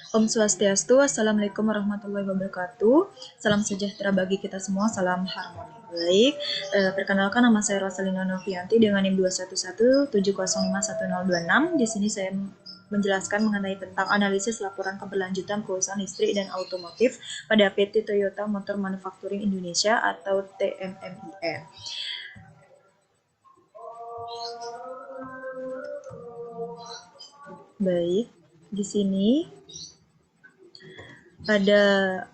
Om Swastiastu, Assalamualaikum warahmatullahi wabarakatuh. Salam sejahtera bagi kita semua, salam harmoni. Baik, perkenalkan nama saya Rosalina Novianti dengan NIM 21170511026. Di sini saya menjelaskan mengenai tentang analisis laporan keberlanjutan perusahaan listrik dan otomotif pada PT Toyota Motor Manufacturing Indonesia atau TMMIN. Baik, di sini ada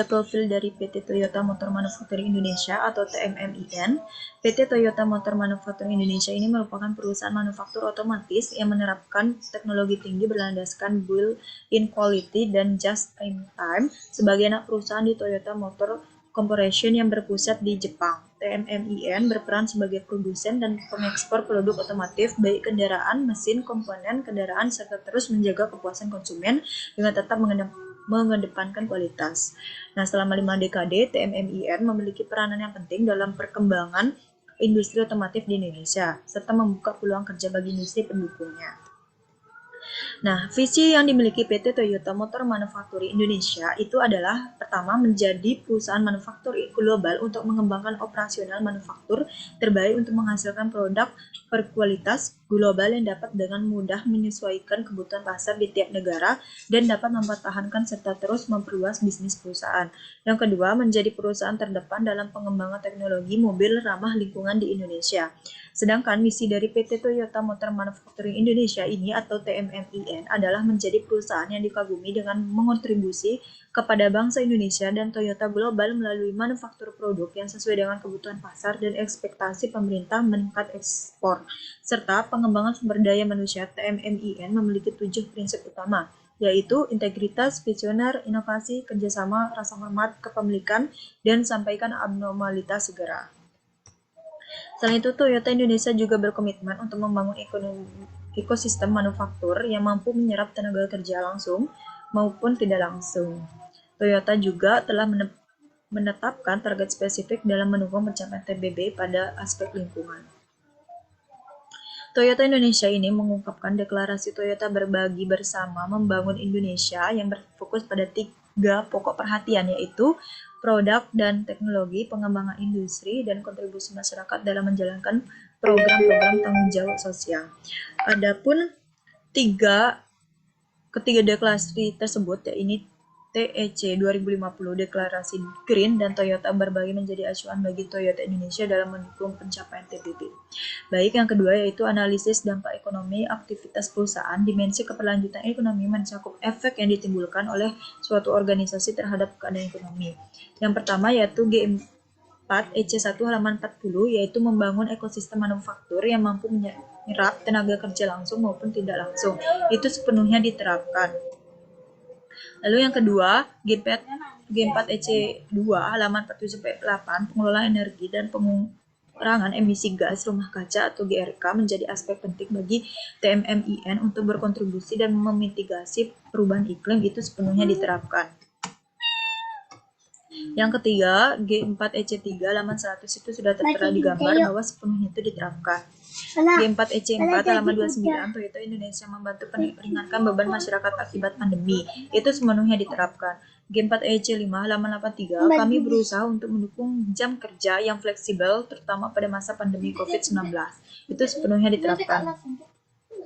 profil dari PT Toyota Motor Manufacturing Indonesia atau TMMIN. PT Toyota Motor Manufacturing Indonesia ini merupakan perusahaan manufaktur otomotif yang menerapkan teknologi tinggi berlandaskan built-in quality dan just-in-time sebagai anak perusahaan di Toyota Motor Corporation yang berpusat di Jepang. TMMIN berperan sebagai produsen dan pengekspor produk otomotif baik kendaraan, mesin, komponen kendaraan, serta terus menjaga kepuasan konsumen dengan tetap mengedepankan kualitas. Nah, selama 5 dekade, TMMIN memiliki peranan yang penting dalam perkembangan industri otomotif di Indonesia, serta membuka peluang kerja bagi industri pendukungnya. Nah, visi yang dimiliki PT Toyota Motor Manufacturing Indonesia itu adalah pertama menjadi perusahaan manufaktur global untuk mengembangkan operasional manufaktur terbaik untuk menghasilkan produk berkualitas global yang dapat dengan mudah menyesuaikan kebutuhan pasar di tiap negara dan dapat mempertahankan serta terus memperluas bisnis perusahaan. Yang kedua, menjadi perusahaan terdepan dalam pengembangan teknologi mobil ramah lingkungan di Indonesia. Sedangkan misi dari PT Toyota Motor Manufacturing Indonesia ini atau TMMIN adalah menjadi perusahaan yang dikagumi dengan mengontribusi kepada bangsa Indonesia dan Toyota Global melalui manufaktur produk yang sesuai dengan kebutuhan pasar dan ekspektasi pemerintah meningkat ekspor. Serta pengembangan sumber daya manusia. TMMIN memiliki 7 prinsip utama, yaitu integritas, visioner, inovasi, kerjasama, rasa hormat, kepemilikan, dan sampaikan abnormalitas segera. Selain itu, Toyota Indonesia juga berkomitmen untuk membangun ekosistem manufaktur yang mampu menyerap tenaga kerja langsung maupun tidak langsung. Toyota juga telah menetapkan target spesifik dalam mendukung pencapaian TBB pada aspek lingkungan. Toyota Indonesia ini mengungkapkan deklarasi Toyota berbagi bersama membangun Indonesia yang berfokus pada 3 pokok perhatian, yaitu produk dan teknologi, pengembangan industri, dan kontribusi masyarakat dalam menjalankan program-program tanggung jawab sosial. Adapun ketiga deklarasi tersebut, yaitu TEC 2050 deklarasi Green dan Toyota berbagi menjadi acuan bagi Toyota Indonesia dalam mendukung pencapaian TBB. Baik, yang kedua yaitu analisis dampak ekonomi aktivitas perusahaan. Dimensi keberlanjutan ekonomi mencakup efek yang ditimbulkan oleh suatu organisasi terhadap keadaan ekonomi. Yang pertama yaitu G4 EC1 halaman 40, yaitu membangun ekosistem manufaktur yang mampu menyerap tenaga kerja langsung maupun tidak langsung. Itu sepenuhnya diterapkan. Lalu yang kedua, G4 EC2 halaman 47-8, pengelolaan energi dan pengurangan emisi gas rumah kaca atau GRK menjadi aspek penting bagi TMMIN untuk berkontribusi dan memitigasi perubahan iklim, itu sepenuhnya diterapkan. Yang ketiga, G4 EC3 halaman 100 itu sudah tertera di gambar bahwa sepenuhnya itu diterapkan. G4 EC4 halaman 29, Toyota Indonesia membantu meringankan beban masyarakat akibat pandemi, itu sepenuhnya diterapkan. G4 EC5 halaman 83, kami berusaha untuk mendukung jam kerja yang fleksibel terutama pada masa pandemi COVID-19, itu sepenuhnya diterapkan.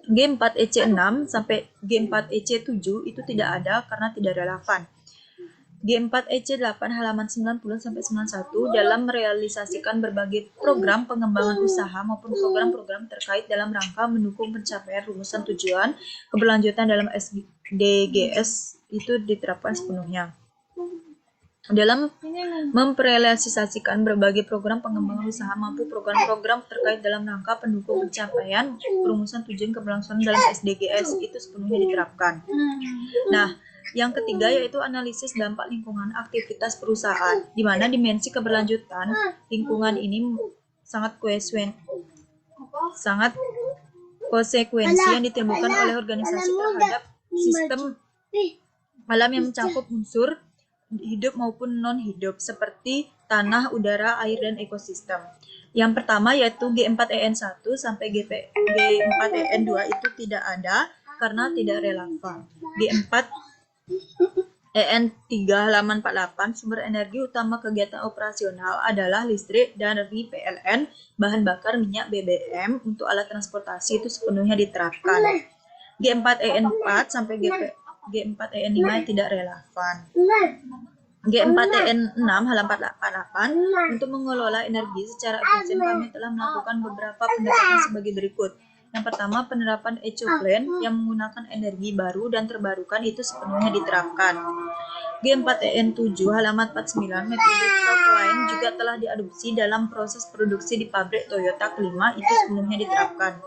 G4 EC6 sampai G4 EC7 itu tidak ada karena tidak relevan. G4 EC8 halaman 90-91 dalam merealisasikan berbagai program pengembangan usaha maupun program-program terkait dalam rangka mendukung pencapaian rumusan tujuan keberlanjutan dalam SDGs itu diterapkan sepenuhnya. Dalam memrealisasikan berbagai program pengembangan usaha maupun program-program terkait dalam rangka pendukung pencapaian rumusan tujuan keberlangsungan dalam SDGs itu sepenuhnya diterapkan. Nah, yang ketiga yaitu analisis dampak lingkungan aktivitas perusahaan, di mana dimensi keberlanjutan lingkungan ini sangat konsekuensi yang ditimbulkan oleh organisasi terhadap sistem alam yang mencakup unsur hidup maupun non-hidup seperti tanah, udara, air, dan ekosistem. Yang pertama yaitu G4EN1 sampai G4EN2 itu tidak ada karena tidak relevan. G4 EN3 halaman 48, sumber energi utama kegiatan operasional adalah listrik dari PLN, bahan bakar minyak BBM untuk alat transportasi itu sepenuhnya diterapkan. G4EN4 sampai G4EN5 tidak relevan. G4EN6 halaman 48, untuk mengelola energi secara efisien kami telah melakukan beberapa pendekatan sebagai berikut. Yang pertama, penerapan eco-plan yang menggunakan energi baru dan terbarukan itu sepenuhnya diterapkan. G4EN7 halaman 49, metode Stockline juga telah diadopsi dalam proses produksi di pabrik Toyota kelima, itu sepenuhnya diterapkan.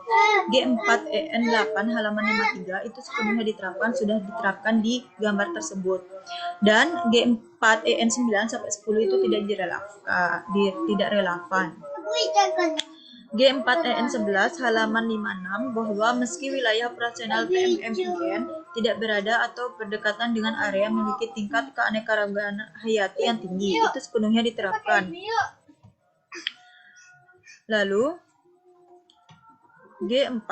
G4EN8 halaman 53 itu sepenuhnya sudah diterapkan di gambar tersebut. Dan G4EN9 sampai 10 itu tidak relevan. G4EN11 halaman 56, bahwa meski wilayah operasional TMMIN tidak berada atau berdekatan dengan area memiliki tingkat keanekaragaman hayati yang tinggi, itu sepenuhnya diterapkan. Lalu G4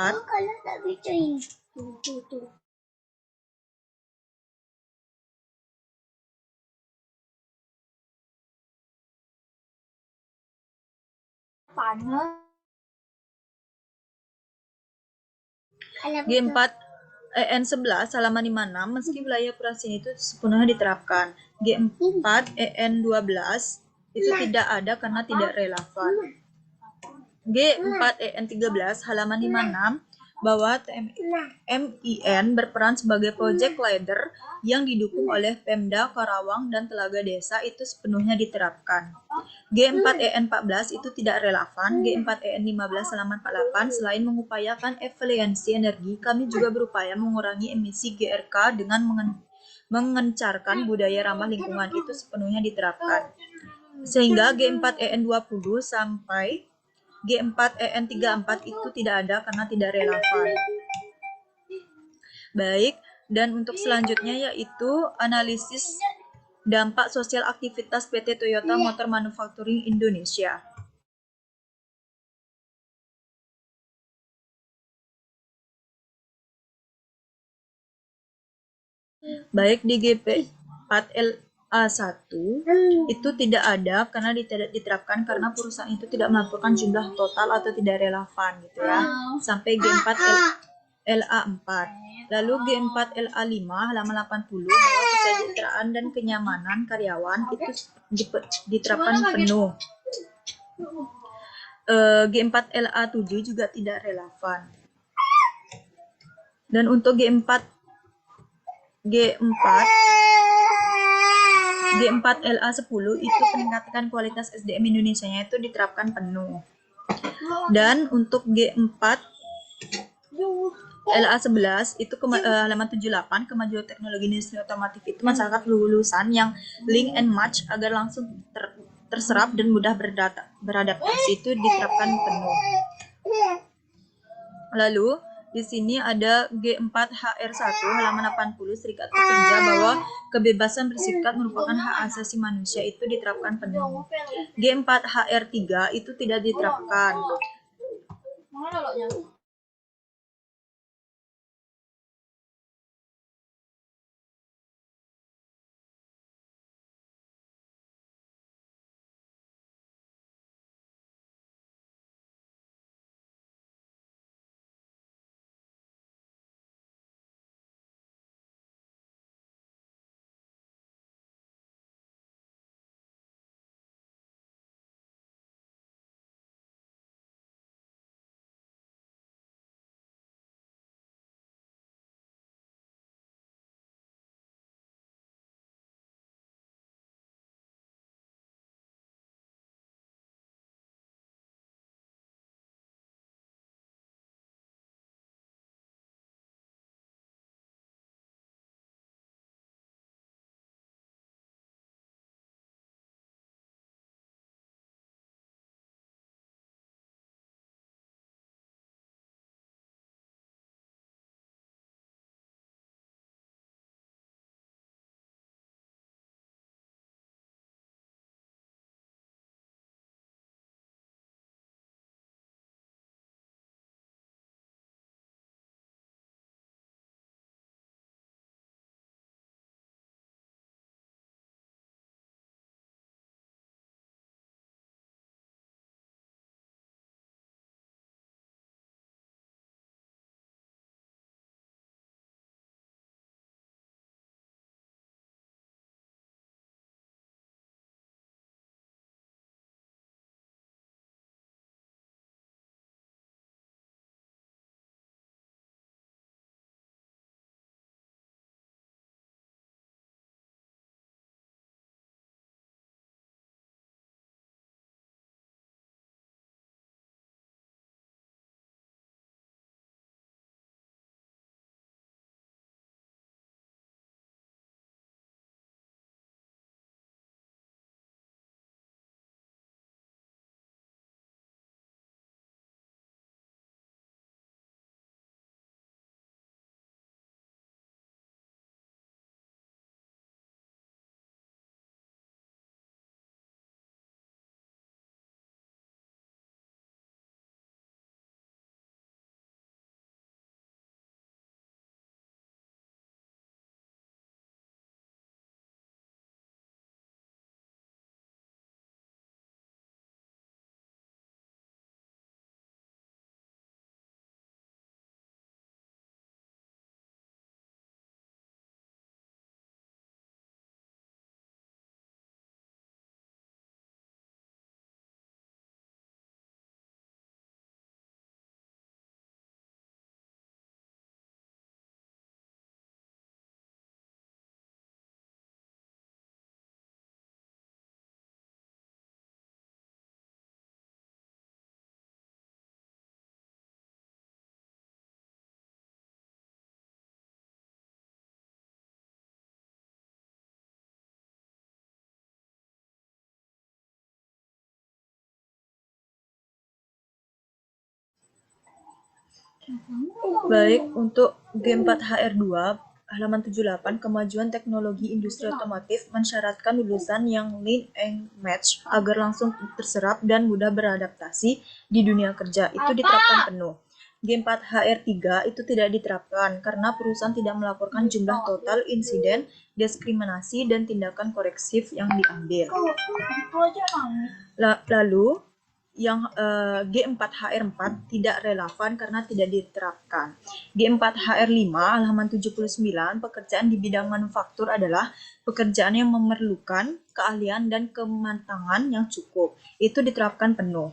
G4EN11 halaman 56, meski wilayah operasi itu sepenuhnya diterapkan. G4EN12 itu tidak ada karena tidak relevan. G4EN13 halaman 56, bahwa TMMIN berperan sebagai project leader yang didukung oleh Pemda Karawang dan Telaga Desa, itu sepenuhnya diterapkan. G4EN14 itu tidak relevan. G4EN15 halaman 48, selain mengupayakan efisiensi energi, kami juga berupaya mengurangi emisi GRK dengan mengencarkan budaya ramah lingkungan, itu sepenuhnya diterapkan. Sehingga G4EN20 sampai G4EN34 itu tidak ada karena tidak relevan. Baik, dan untuk selanjutnya yaitu analisis dampak sosial aktivitas PT Toyota Motor Manufacturing Indonesia. Baik, di GP4LA1 itu tidak ada karena tidak diterapkan karena perusahaan itu tidak melaporkan jumlah total atau tidak relevan gitu ya. Sampai G4LA4. Lalu G4LA5 halaman 80, bahwa kesejahteraan dan kenyamanan karyawan itu diterapkan penuh. G4LA7 juga tidak relevan. Dan untuk G4LA10 itu peningkatan kualitas SDM Indonesia-nya itu diterapkan penuh. Dan untuk G4LA11 itu halaman 78, kemajuan teknologi industri otomotif itu masyarakat lulusan yang link and match agar langsung terserap dan mudah beradaptasi itu diterapkan penuh. Lalu di sini ada G4HR1 halaman 80, Serikat Pekerja, bahwa kebebasan berserikat merupakan hak asasi manusia, itu diterapkan penuh. G4HR3 itu tidak diterapkan. Baik, untuk G4HR2 halaman 78, kemajuan teknologi industri otomotif mensyaratkan lulusan yang lean and match agar langsung terserap dan mudah beradaptasi di dunia kerja. Itu diterapkan penuh. G4HR3 itu tidak diterapkan karena perusahaan tidak melaporkan jumlah total insiden, diskriminasi, dan tindakan koreksif yang diambil. Lalu yang G4HR4 tidak relevan karena tidak diterapkan. G4HR5 halaman 79, pekerjaan di bidang manufaktur adalah pekerjaan yang memerlukan keahlian dan kematangan yang cukup. Itu diterapkan penuh.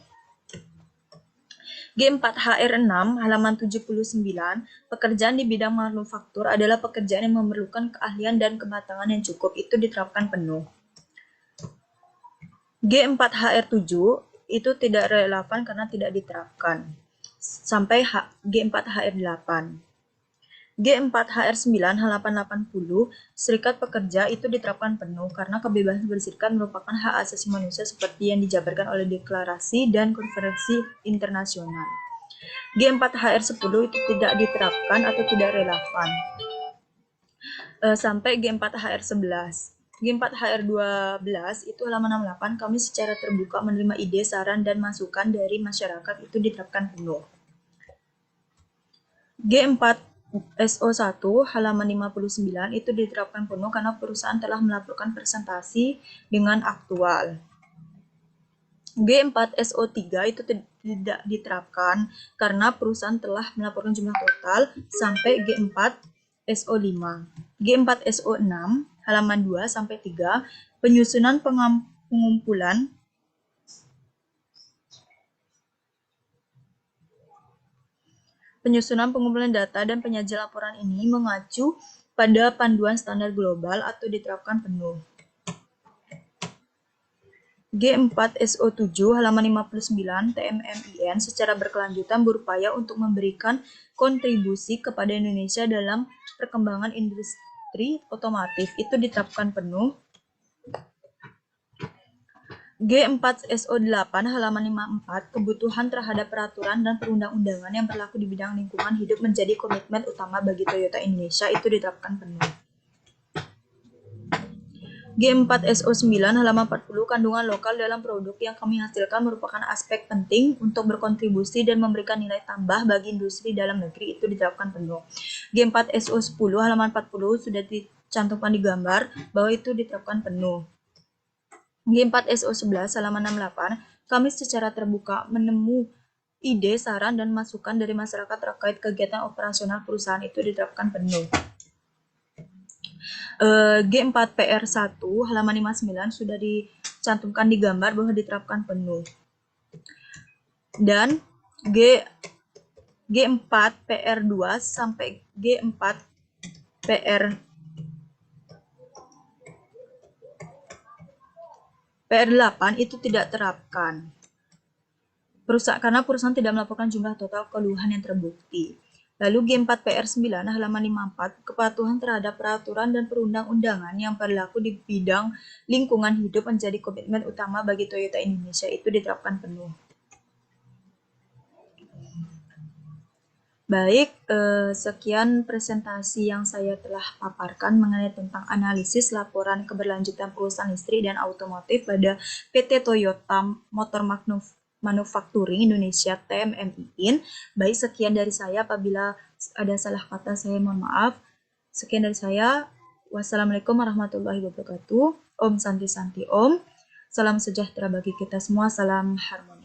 G4HR6 halaman 79, pekerjaan di bidang manufaktur adalah pekerjaan yang memerlukan keahlian dan kematangan yang cukup. Itu diterapkan penuh. G4HR7 itu tidak relevan karena tidak diterapkan. Sampai G4HR8. G4HR9 halaman 80, serikat pekerja itu diterapkan penuh karena kebebasan berserikat merupakan hak asasi manusia seperti yang dijabarkan oleh deklarasi dan konferensi internasional. G4HR10 itu tidak diterapkan atau tidak relevan. Sampai G4HR11. G4HR12 itu halaman 68, kami secara terbuka menerima ide, saran, dan masukan dari masyarakat itu diterapkan penuh. G4SO1 halaman 59 itu diterapkan penuh karena perusahaan telah melaporkan presentasi dengan aktual. G4SO3 itu tidak diterapkan karena perusahaan telah melaporkan jumlah total sampai G4SO5. G4SO6 halaman 2 sampai 3, penyusunan pengumpulan data dan penyajian laporan ini mengacu pada panduan standar global atau diterapkan penuh. G4SO7 halaman 59, TMMIN secara berkelanjutan berupaya untuk memberikan kontribusi kepada Indonesia dalam perkembangan industri otomotif. Itu diterapkan penuh. G4SO8 halaman 54, kebutuhan terhadap peraturan dan perundang-undangan yang berlaku di bidang lingkungan hidup menjadi komitmen utama bagi Toyota Indonesia. Itu diterapkan penuh. G4SO9 halaman 40, kandungan lokal dalam produk yang kami hasilkan merupakan aspek penting untuk berkontribusi dan memberikan nilai tambah bagi industri dalam negeri. Itu diterapkan penuh. G4SO10 halaman 40 sudah dicantumkan di gambar bahwa itu diterapkan penuh. G4SO11 halaman 68, kami secara terbuka menemu ide, saran, dan masukan dari masyarakat terkait kegiatan operasional perusahaan. Itu diterapkan penuh. G4PR1 halaman 59 sudah dicantumkan di gambar bahwa diterapkan penuh. Dan G4PR2 sampai G4PR8 itu tidak terapkan. Karena perusahaan tidak melaporkan jumlah total keluhan yang terbukti. Lalu G4PR9 halaman 54, kepatuhan terhadap peraturan dan perundang-undangan yang berlaku di bidang lingkungan hidup menjadi komitmen utama bagi Toyota Indonesia. Itu diterapkan penuh. Baik, sekian presentasi yang saya telah paparkan mengenai tentang analisis laporan keberlanjutan perusahaan listrik dan otomotif pada PT Toyota Motor Manufacturing Indonesia TMMIN. Baik, sekian dari saya. Apabila ada salah kata, saya mohon maaf. Sekian dari saya. Wassalamualaikum warahmatullahi wabarakatuh. Om Santi Santi Om. Salam sejahtera bagi kita semua. Salam harmoni.